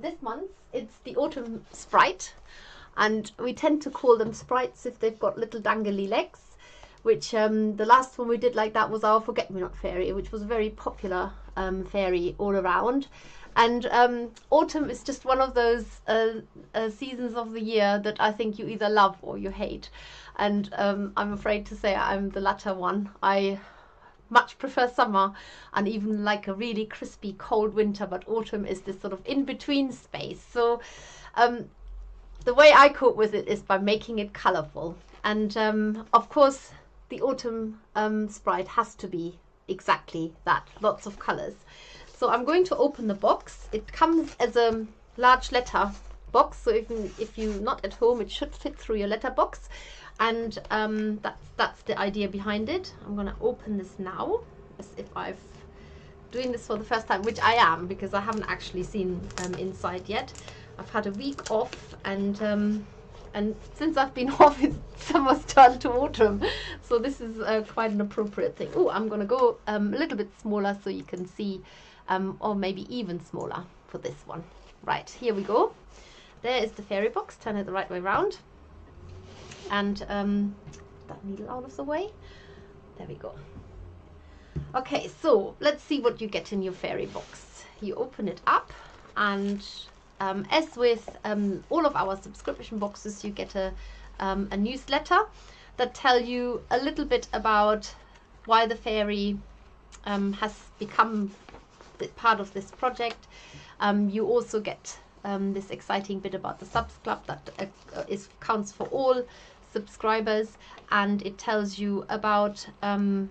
this month it's the autumn Sprite, and we tend to call them sprites if they've got little dangly legs, which the last one we did like that was our Forget-Me-Not fairy, which was a very popular fairy all around. And autumn is just one of those seasons of the year that I think you either love or you hate. And I'm afraid to say I'm the latter one. I much prefer summer and even like a really crispy cold winter, but autumn is this sort of in-between space. So the way I cope with it is by making it colorful. And of course the autumn Sprite has to be exactly that, lots of colors. So I'm going to open the box. It comes as a large letter box, so if you're not at home, it should fit through your letter box. And that's the idea behind it. I'm going to open this now, as if I'm doing this for the first time, which I am, because I haven't actually seen inside yet. I've had a week off, and since I've been off, it's summer's turned to autumn. So this is quite an appropriate thing. Oh, I'm going to go a little bit smaller so you can see, or maybe even smaller for this one. Right, here we go. There is the fairy box. Turn it the right way around. And that needle out of the way. There we go. Okay, so let's see what you get in your fairy box. You open it up, and as with all of our subscription boxes, you get a newsletter that tell you a little bit about why the fairy has become part of this project. You also get this exciting bit about the subs club that counts for all subscribers, and it tells you about the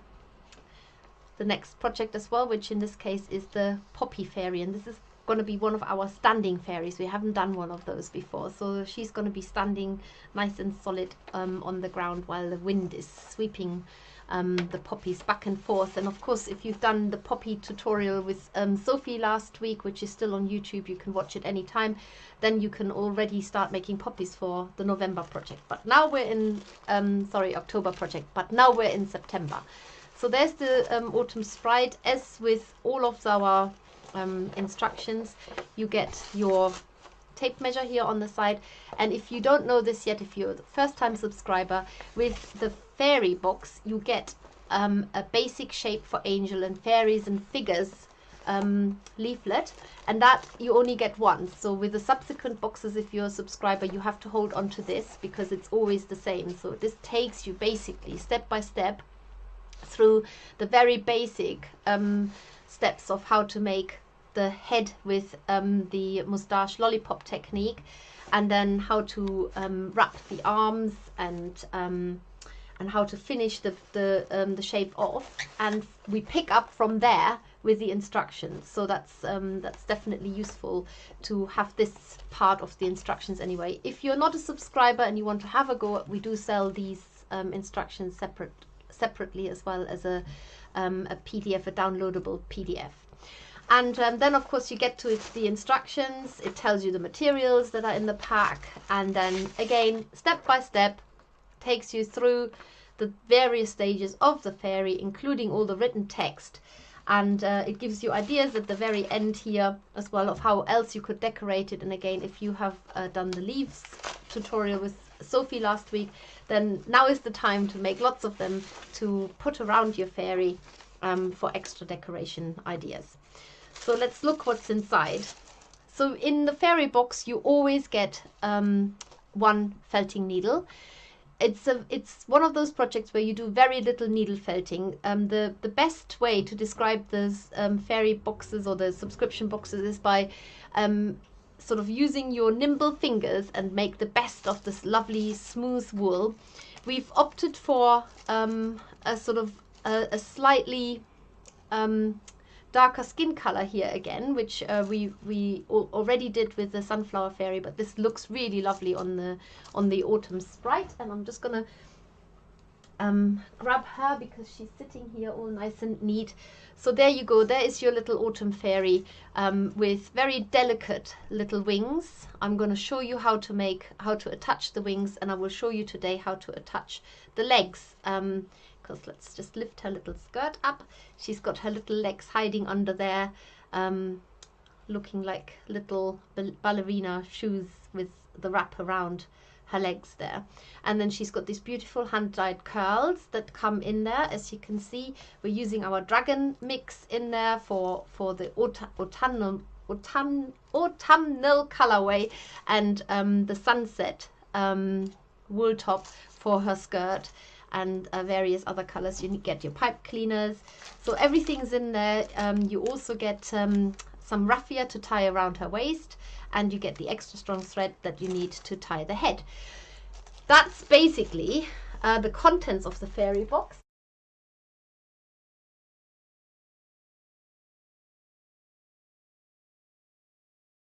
next project as well, which in this case is the Poppy Fairy, and this is going to be one of our standing fairies. We haven't done one of those before, so she's going to be standing nice and solid on the ground while the wind is sweeping the poppies back and forth. And of course, if you've done the poppy tutorial with Sophie last week, which is still on YouTube, you can watch it anytime, then you can already start making poppies for the November project. But now we're in October project, but now we're in September. So there's the autumn Sprite. As with all of our instructions, you get your tape measure here on the side. And if you don't know this yet, if you're a first-time subscriber, with the fairy box you get a basic shape for angel and fairies and figures leaflet, and that you only get once. So with the subsequent boxes, if you're a subscriber, you have to hold on to this because it's always the same. So this takes you basically step by step through the very basic steps of how to make the head with the moustache lollipop technique, and then how to wrap the arms and how to finish the shape off, and we pick up from there with the instructions. So that's definitely useful to have this part of the instructions anyway. If you're not a subscriber and you want to have a go, we do sell these instructions separately, as well as a PDF, a downloadable PDF. And then of course you get to the instructions. It tells you the materials that are in the pack, and then again step by step takes you through the various stages of the fairy, including all the written text, and it gives you ideas at the very end here as well of how else you could decorate it. And again, if you have done the leaves tutorial with Sophie last week, then now is the time to make lots of them to put around your fairy for extra decoration ideas. So let's look what's inside. So in the fairy box you always get one felting needle. It's one of those projects where you do very little needle felting. The best way to describe those fairy boxes or the subscription boxes is by sort of using your nimble fingers and make the best of this lovely smooth wool. We've opted for a sort of a slightly darker skin color here again, which we already did with the sunflower fairy, but this looks really lovely on the autumn Sprite. And I'm just gonna grab her because she's sitting here all nice and neat. So there you go, there is your little autumn fairy with very delicate little wings. I'm going to show you how to attach the wings, and I will show you today how to attach the legs. Because let's just lift her little skirt up. She's got her little legs hiding under there. looking like little ballerina shoes with the wrap around her legs there. And then she's got these beautiful hand-dyed curls that come in there. As you can see, we're using our dragon mix in there for the autumnal colorway, and the sunset wool top for her skirt, and various other colors. You get your pipe cleaners, so everything's in there. You also get some raffia to tie around her waist, and you get the extra strong thread that you need to tie the head. That's basically the contents of the fairy box.